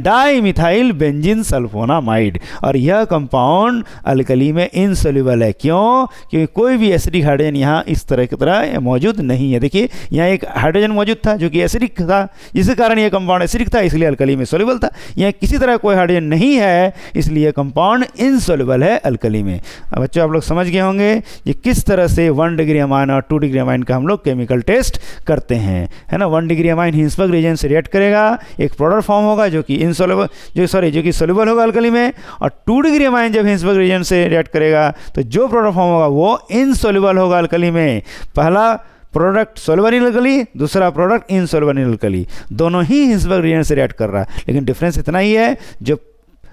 dimethyl benzene sulphonamide. और यह कंपाउंड अल्कली में इनसोल्यूबल है। क्यों, क्योंकि कोई भी एसिडिक हाइड्रोजन यहाँ इस तरह की तरह मौजूद नहीं है। देखिए यहाँ एक हाइड्रोजन मौजूद था जो कि एसिडिक था, जिसके कारण यह कंपाउंड एसिडिक था, इसलिए अल्कली में सोल्यूबल था। यहाँ किसी तरह कोई हाइड्रोजन नहीं है, इसलिए कंपाउंड इनसोल्यूबल है अल्कली में। अब बच्चों आप लोग समझ गए होंगे ये किस तरह से 1 डिग्री अमाइन और 2 डिग्री अमाइन का हम लोग केमिकल टेस्ट करते हैं, है ना। 1 डिग्री अमाइन हिंसबर्ग रिएजेंट से रिएक्ट करेगा, एक प्रोडक्ट फॉर्म होगा जो कि इनसोल्यूबल, जो कि सोल्यूबल होगा अल्कली में, और 2 डिग्री अमाइन जब हिंसबर्ग रिएजेंट से रिएक्ट करेगा तो जो प्रोडक्ट फॉर्म होगा वो इनसोल्यूबल होगा अल्कली में। पहला प्रोडक्ट सोल्यूबल इन अल्कली, दूसरा प्रोडक्ट इनसोल्यूबल इन अल्कली, दोनों ही हिंसबर्ग रिएजेंट से रिएक्ट कर रहा है। लेकिन डिफरेंस इतना ही है, जो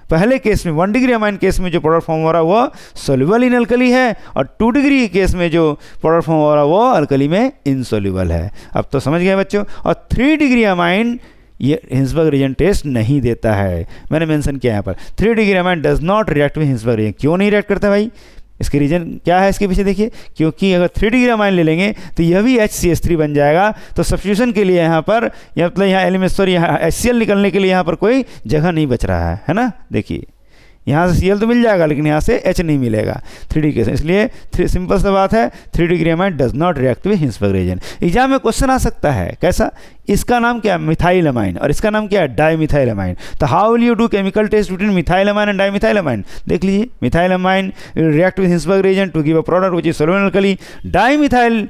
पहले केस में 1 डिग्री अमाइन केस में जो प्रोडक्ट फॉर्म हो रहा है वो सोल्यूबल इन अल्कली है, और 2 डिग्री केस में जो प्रोडक्ट फॉर्म हो रहा है वो अल्कली में इनसोल्यूबल है। अब तो समझ गए बच्चों। और 3 डिग्री अमाइन ये हिंसबर्ग रिएजेंट टेस्ट नहीं देता है, मैंने मेंशन किया यहाँ पर, 3 degree amine does not react with Hinsberg reagent. क्यों नहीं रिएक्ट करता भाई, इसके रीजन क्या है इसके पीछे देखिए, क्योंकि अगर 3 डिग्री अमाइन ले लेंगे तो यह भी HCH3 बन जाएगा। तो सब्स्टिट्यूशन के लिए यहाँ पर मतलब यहाँ एलिमेंट, सॉरी यहाँ HCl निकलने के लिए यहाँ पर कोई जगह नहीं बच रहा है ना। देखिए यहाँ से Cl तो मिल जाएगा लेकिन यहाँ से H नहीं मिलेगा 3D केस, इसलिए सिंपल सा बात है 3 degree amine does not react with Hinsberg reagent. Exam में क्वेश्चन आ सकता है कैसा, इसका नाम क्या है मिथाइल अमाइन और इसका नाम क्या है डाइमिथाइल अमाइन, तो how will you do chemical test between methyl amine and dimethyl amine. देख लीजिए, methyl amine react with Hinsberg reagent to give a product which is soluble in alkali, dimethyl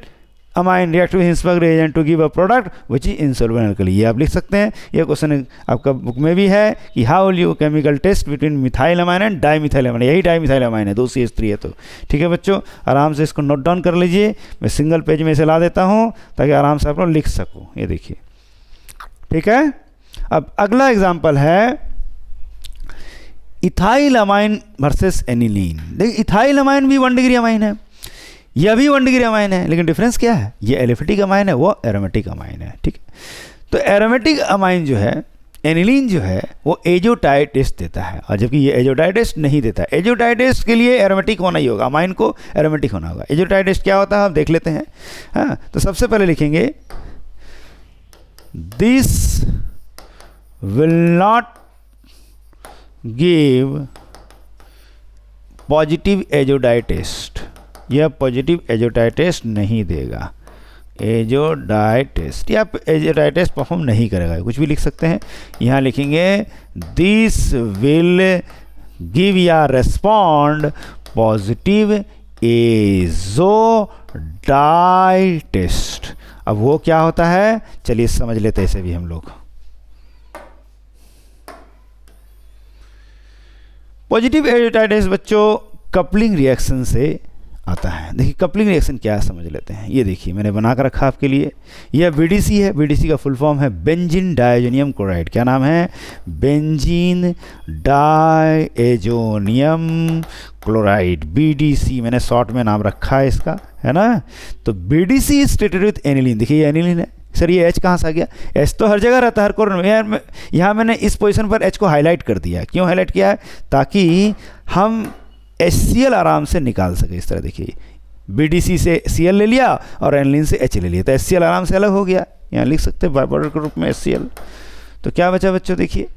amine react with Hinsberg reagent to give a product which is insoluble in alkali. ये आप लिख सकते हैं, ये क्वेश्चन आपका बुक में भी है कि how will you chemical test between methyl amine and dimethyl amine, यही डाइमिथाइल अमाइन है, 2CH3 है। तो ठीक है बच्चों, आराम से इसको नोट डाउन कर लीजिए, मैं सिंगल पेज में इसे ला देता हूँ ताकि आराम से आप लोग लिख सको। ये देखिए, ठीक है। अब अगला एग्जाम्पल है इथाइल अमाइन वर्सेस एनिलीन। देखिए इथाइल अमाइन भी 1 डिग्री अमाइन है, यह भी 1 डिग्री अमाइन है, लेकिन डिफरेंस क्या है, ये एलिफेटिक अमाइन है, वो एरोमेटिक अमाइन है। ठीक है, तो एरोमेटिक अमाइन जो है, एनिलीन जो है, वो एजोटाइड टेस्ट देता है और जबकि ये एजोटाइड टेस्ट नहीं देता है। एजोटाइड टेस्ट के लिए एरोमेटिक होना ही होगा, अमाइन को एरोमेटिक होना होगा। एजोटाइड टेस्ट क्या होता है आप देख लेते हैं। हाँ, तो सबसे पहले लिखेंगे this will not give positive azo dye test, यह पॉजिटिव एजोडाइड टेस्ट नहीं देगा, एजोडाइड टेस्ट या एजोडाइड टेस्ट परफॉर्म नहीं करेगा, कुछ भी लिख सकते हैं। यहाँ लिखेंगे दिस विल गिव या रेस्पॉन्ड पॉजिटिव एजोडाइड टेस्ट। अब वो क्या होता है, चलिए समझ लेते हैं इसे भी हम लोग। पॉजिटिव एजोडाइड टेस्ट बच्चों कपलिंग रिएक्शन से आता है। देखिए कपलिंग रिएक्शन क्या है समझ लेते हैं। ये देखिए मैंने बना कर रखा आपके लिए, यह BDC है, BDC का फुल फॉर्म है बेंजीन डायजोनियम क्लोराइड। क्या नाम है, बेंजीन डायजोनियम क्लोराइड, BDC मैंने शॉर्ट में नाम रखा है इसका, है ना। तो BDC is treated with aniline. देखिए ये एनिलीन है सर, ये H कहाँ से आ गया, H तो हर जगह रहता है, हर कॉर्नर में। यहाँ मैंने इस पोजीशन पर H को हाईलाइट कर दिया, क्यों हाईलाइट किया है, ताकि हम HCl आराम से निकाल सके। इस तरह देखिए BDC से Cl ले लिया और एनिलीन से H ले लिया, तो HCl आराम से अलग हो गया। यहाँ लिख सकते हैं बाय प्रोडक्ट के रूप में HCl। तो क्या बचा बच्चों, देखिए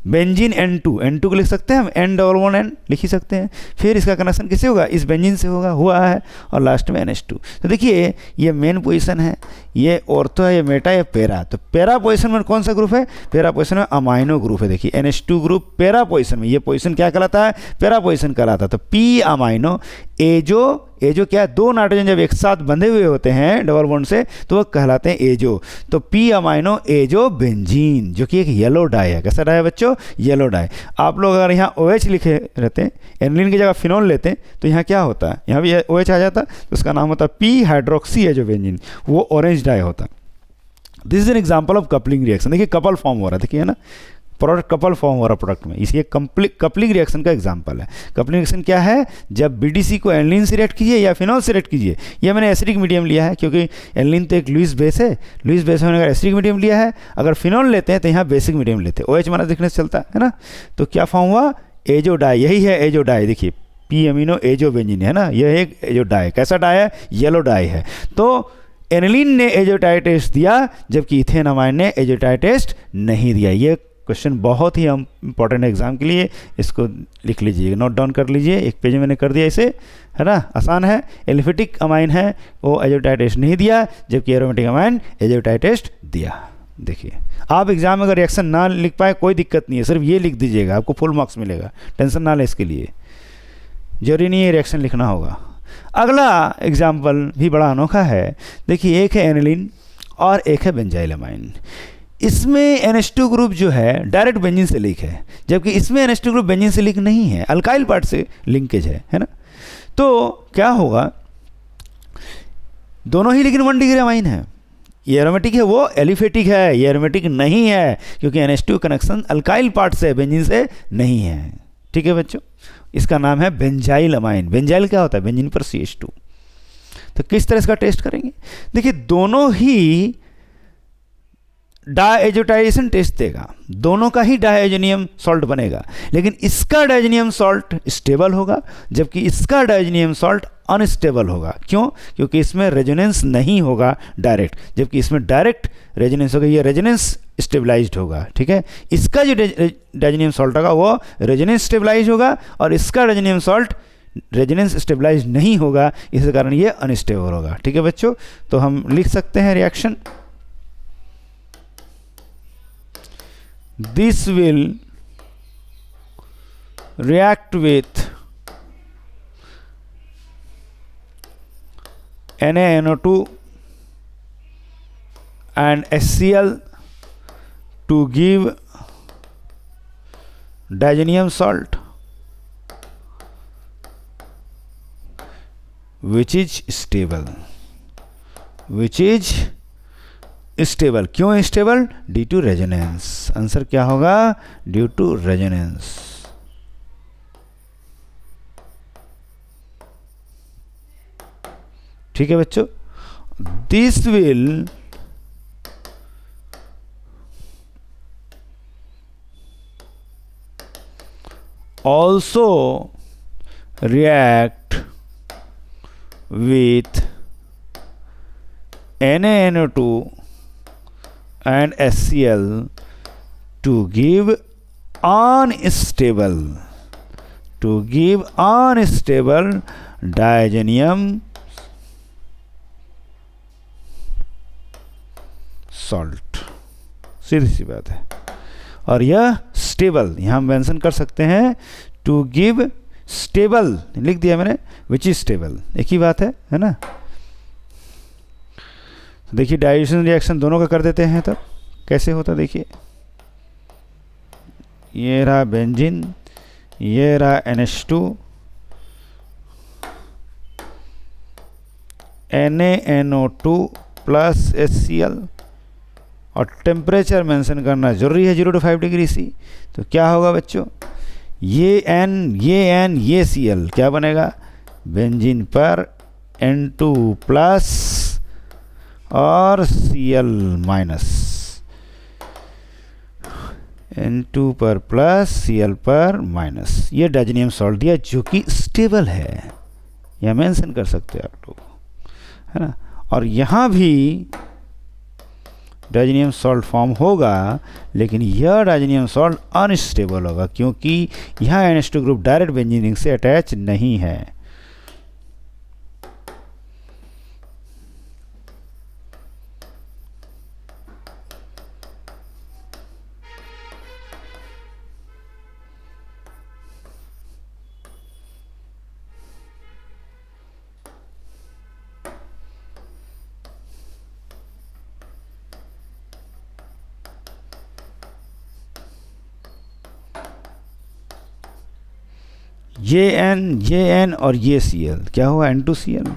बेंजीन N2 को लिख सकते हैं हम, N11N लिख ही सकते हैं। फिर इसका कनेक्शन किससे होगा, इस बेंजीन से होगा, हुआ है, और लास्ट में NH2। तो देखिए ये मेन पोजीशन है, ये ऑर्थो है, ये मेटा, ये पेरा। तो पेरा पोजीशन में कौन सा ग्रुप है, पेरा पोजीशन में अमाइनो ग्रुप है। देखिए NH2 ग्रुप पेरा पोजीशन में, ये पोजीशन क्या कहलाता है, पेरा पोजीशन कहलाता है। तो P अमाइनो एजो क्या है, 2 नाइट्रोजन जब एक साथ बंधे हुए होते हैं डबल बॉन्ड से तो वो कहलाते हैं एजो। तो P अमाइनो एजो बेंजीन, जो कि एक येलो डाई है। कैसा डाई है बच्चों, येलो डाई। आप लोग अगर यहाँ OH लिखे रहते हैं, एनिलीन की जगह फिनोल लेते हैं, तो यहाँ क्या होता है, यहाँ भी OH आ जाता, तो उसका नाम होता है P हाइड्रोक्सी एजो बेंजीन, वो ऑरेंज डाई होता। This is an example of coupling reaction. देखिए कपल फॉर्म हो रहा है, देखिए है ना, प्रोडक्ट कपल फॉर्म हो रहा प्रोडक्ट में, इसलिए कपलिंग रिएक्शन का एग्जांपल है। कपलिंग रिएक्शन क्या है, जब BDC को एनिलीन से रिएक्ट कीजिए या फिनॉल से रिएक्ट कीजिए। यह मैंने एसिडिक मीडियम लिया है क्योंकि एनिलीन तो एक लुईस बेस है, लुईस बेस में अगर एसिडिक मीडियम लिया है, अगर फिनॉल लेते हैं तो यहाँ बेसिक मीडियम लेते हैं, OH हमारा दिखने से चलता है ना। तो क्या फॉर्म हुआ, एजो डाई, यही है एजो डाई। देखिए P अमीनो एजो बेंजीन है ना, यह एक एजो डाई। कैसा डाई है, येलो डाई है। तो एनिलीन ने एजोटाइड टेस्ट दिया जबकि इथेन अमाइन ने एजोटाइड टेस्ट नहीं दिया। ये क्वेश्चन बहुत ही इंपॉर्टेंट है एग्जाम के लिए, इसको लिख लीजिए, नोट डाउन कर लीजिए। एक पेज में मैंने कर दिया इसे, है ना, आसान है। एलिफेटिक अमाइन है, वो एजोटाइड टेस्ट नहीं दिया, जबकि एरोमेटिक अमाइन एजोटाइड टेस्ट दिया। देखिए आप एग्जाम में अगर रिएक्शन ना लिख पाए कोई दिक्कत नहीं है, सिर्फ ये लिख दीजिएगा, आपको फुल मार्क्स मिलेगा, टेंशन ना ले इसके लिए, जरूरी नहीं है रिएक्शन लिखना होगा। अगला एग्जाम्पल भी बड़ा अनोखा है। देखिए एक है एनिलीन और एक है बेंजाइल अमाइन। इसमें NH2 ग्रुप जो है डायरेक्ट बेंजीन से लिंक है, जबकि इसमें NH2 ग्रुप बेंजीन से लिंक नहीं है, अल्काइल पार्ट से लिंकेज है ना। तो क्या होगा, दोनों ही लेकिन 1 डिग्री अमाइन है। ये एरोमेटिक है, वो एलिफेटिक है, ये एरोमेटिक नहीं है क्योंकि NH2 कनेक्शन अल्काइल पार्ट से बेंजीन से नहीं है। ठीक है बच्चों, इसका नाम है बेंजाइल अमाइन। बेंजाइल क्या होता है, बेंजीन पर CH2। तो किस तरह इसका टेस्ट करेंगे, देखिए दोनों ही डायजोटाइजेशन टेस्ट देगा, दोनों का ही डायजोनियम सॉल्ट बनेगा, लेकिन इसका डायजोनियम सॉल्ट स्टेबल होगा जबकि इसका डायजोनियम सॉल्ट अनस्टेबल होगा। क्यों? क्योंकि इसमें रेजोनेंस नहीं होगा डायरेक्ट, जबकि इसमें डायरेक्ट रेजोनेंस होगा, ये रेजोनेंस स्टेबलाइज्ड होगा। ठीक है, इसका जो डायज़ोनियम सॉल्ट होगा वो रेजोनेंस स्टेबलाइज होगा, और इसका डायज़ोनियम सॉल्ट रेजोनेंस स्टेबलाइज नहीं होगा, इस कारण ये अनस्टेबल होगा। ठीक है बच्चों, तो हम लिख सकते हैं reaction, this will react with NaNO2 and HCl to give diazonium salt which is stable, क्यों stable? Due to resonance. Answer क्या होगा? Due to resonance. ठीक है बच्चों, this will also react with NaNO2 and HCl to give unstable diazonium salt. सीधी सी बात है। और यह स्टेबल, यहाँ मेंशन कर सकते हैं, टू गिव स्टेबल लिख दिया मैंने, विच इज स्टेबल, एक ही बात है ना। तो देखिए डाइल्यूशन रिएक्शन दोनों का कर देते हैं, तब कैसे होता देखिए, ये रहा बेंजीन, ये रहा NH2, NaNO2 प्लस HCl, और टेम्परेचर मेंशन करना जरूरी है 0 to 5 डिग्री C। तो क्या होगा बच्चों, ये N ये Cl क्या बनेगा, बेंजीन पर N2 प्लस और Cl माइनस, N2 पर प्लस Cl पर माइनस, ये डायज़ोनियम सॉल्ट दिया जो कि स्टेबल है, यह मेंशन कर सकते हैं आप लोग, है ना। और यहाँ भी डायज़ोनियम सॉल्ट फॉर्म होगा, लेकिन यह डायज़ोनियम सॉल्ट अनस्टेबल होगा, क्योंकि यहाँ NH2 group direct benzene ring से अटैच नहीं है। ये N और ये Cl क्या हुआ, N2Cl,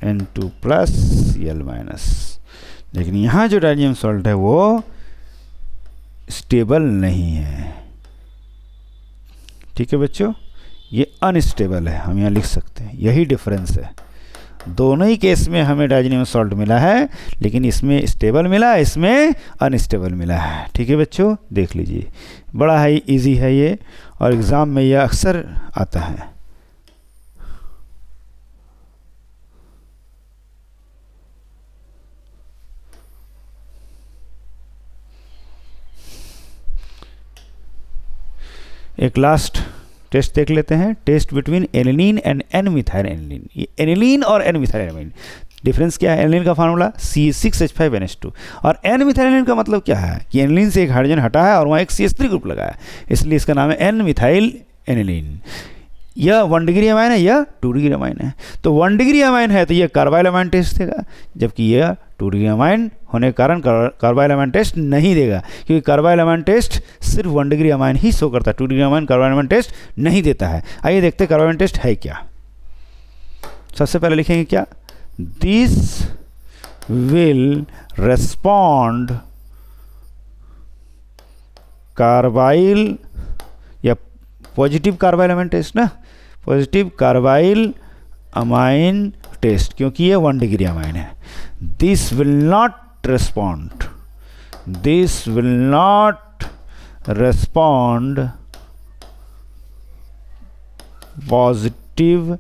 N2 plus Cl minus. लेकिन यहाँ जो डायज़ोनियम सॉल्ट है वो स्टेबल नहीं है। ठीक है बच्चों, ये अनस्टेबल है, हम यहाँ लिख सकते हैं, यही डिफरेंस है। दोनों ही केस में हमें डायज़ोनियम सॉल्ट मिला है, लेकिन इसमें स्टेबल मिला, इसमें अनस्टेबल मिला है। ठीक है बच्चों, देख लीजिए, बड़ा ही इजी है ये, और एग्ज़ाम में यह अक्सर आता है। एक लास्ट टेस्ट देख लेते हैं, test between aniline and N methyl aniline. ये एनिलीन और एन मिथाइल एनिलीन डिफरेंस क्या है? एनिलीन का फार्मूला C6H5NH2, और एन मिथाइल एनिलीन का मतलब क्या है कि एनिलीन से एक हाइड्रोजन हटा है और वहाँ एक CH3 ग्रुप लगा है, इसलिए इसका नाम है एन मिथाइल एनिलीन। यह 1 डिग्री अमाइन है, यह 2 डिग्री अमाइन है। तो 1 डिग्री अमाइन है तो यह कार्बाइल अमाइन टेस्ट देगा, जबकि यह 2 डिग्री अमाइन होने के कारण कार्बाइल अमाइन टेस्ट नहीं देगा, क्योंकि कार्बाइल अमाइन टेस्ट सिर्फ 1 डिग्री अमाइन ही शो करता है, 2 डिग्री अमाइन कार्बाइल अमाइन टेस्ट नहीं देता है। आइए देखते हैं कार्बाइल अमाइन टेस्ट है क्या। सबसे पहले लिखेंगे क्या, दिस विल रेस्पॉन्ड कार्बाइल या पॉजिटिव कार्बाइल अमाइन टेस्ट ना, पॉजिटिव कार्बाइल अमाइन टेस्ट, क्योंकि ये 1 डिग्री अमाइन है। This will not respond, this will not respond positive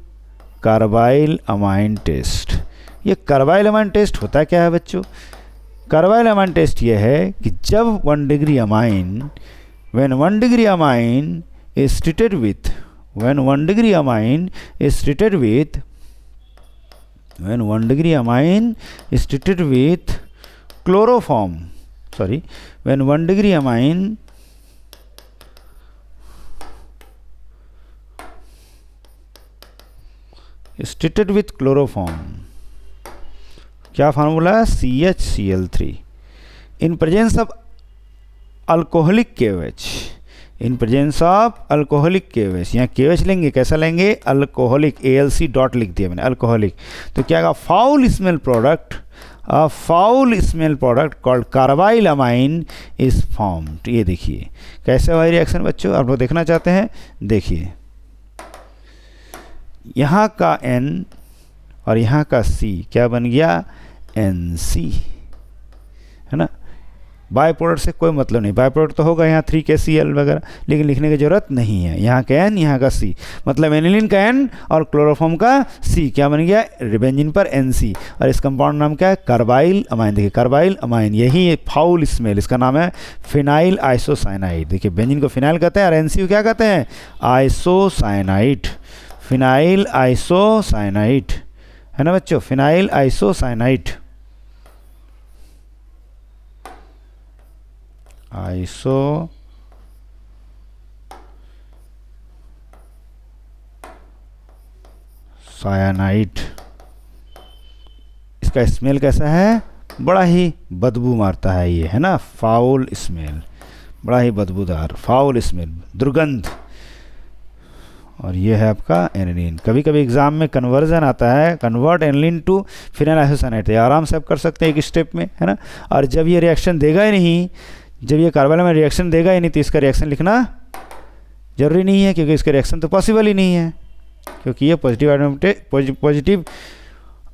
carbylamine test. ये कार्बाइल अमाइन टेस्ट होता क्या है बच्चों? कार्बाइल अमाइन टेस्ट ये है कि जब 1 degree amine, when 1 degree amine is treated with, when 1 degree amine is treated with, when 1 degree amine is treated with chloroform, sorry, when 1 degree amine is treated with chloroform, क्या फार्मूला है? CHCl3 in presence of alcoholic KOH, in presence of alcoholic KOH। यहाँ KOH लेंगे, कैसा लेंगे? अल्कोहलिक, ALC डॉट लिख दिया मैंने, अल्कोहलिक। तो क्या कहा? Foul smell product, foul smell product called carbyl amine is formed. ये देखिए कैसे हुआ रिएक्शन बच्चों, आप लोग देखना चाहते हैं? देखिए यहाँ का N और यहाँ का C क्या बन गया? NC, है ना। बाय प्रोडक्ट से कोई मतलब नहीं, बाय प्रोडक्ट तो होगा यहाँ 3KCl वगैरह, लेकिन लिखने की जरूरत नहीं है। यहाँ का N, यहाँ का C, मतलब एनिलीन का N और क्लोरोफॉर्म का C क्या बन गया? बेंजीन पर NC। और इस कंपाउंड नाम क्या है? Carbyl amine. देखिए कार्बाइल अमाइन, यही फाउल स्मेल, इसका नाम है फिनाइल आइसोसाइनाइड। देखिए बेंजीन को फिनाइल कहते हैं और NC को क्या कहते हैं? आइसोसाइनाइड, फिनाइल आइसोसाइनाइड, है ना बच्चों, फिनाइल आइसोसाइनाइड, सायानाइड। इसका स्मेल कैसा है? बड़ा ही बदबू मारता है ये, है ना, फाउल स्मेल, बड़ा ही बदबूदार फाउल स्मेल, दुर्गंध। और ये है आपका एनिलीन। कभी कभी एग्जाम में कन्वर्जन आता है, convert aniline to phenyl isocyanide, तो आराम से आप कर सकते हैं एक स्टेप में, है ना। और जब ये रिएक्शन देगा ही नहीं, जब ये कार्बाइल में रिएक्शन देगा ही नहीं, तो इसका रिएक्शन लिखना जरूरी नहीं है, क्योंकि इसका रिएक्शन तो पॉसिबल ही नहीं है, क्योंकि ये पॉजिटिव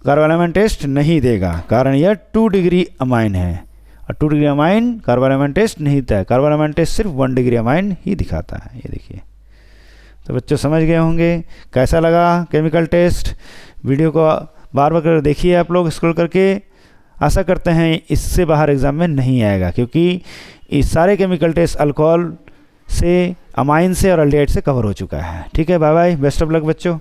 कार्बाइल टेस्ट नहीं देगा, कारण यह 2 डिग्री अमाइन है, और 2 डिग्री अमाइन कार्बाइल टेस्ट नहीं देता है। कार्बाइल टेस्ट सिर्फ 1 डिग्री अमाइन ही दिखाता है। ये देखिए, तो बच्चों समझ गए होंगे कैसा लगा केमिकल टेस्ट। वीडियो को बार बार देखिए आप लोग स्क्रॉल करके। आशा करते हैं इससे बाहर एग्जाम में नहीं आएगा, क्योंकि इस सारे केमिकल टेस्ट अल्कोहल से, अमाइन से और अल्डिहाइड से कवर हो चुका है। ठीक है, bye bye, best of luck बच्चों।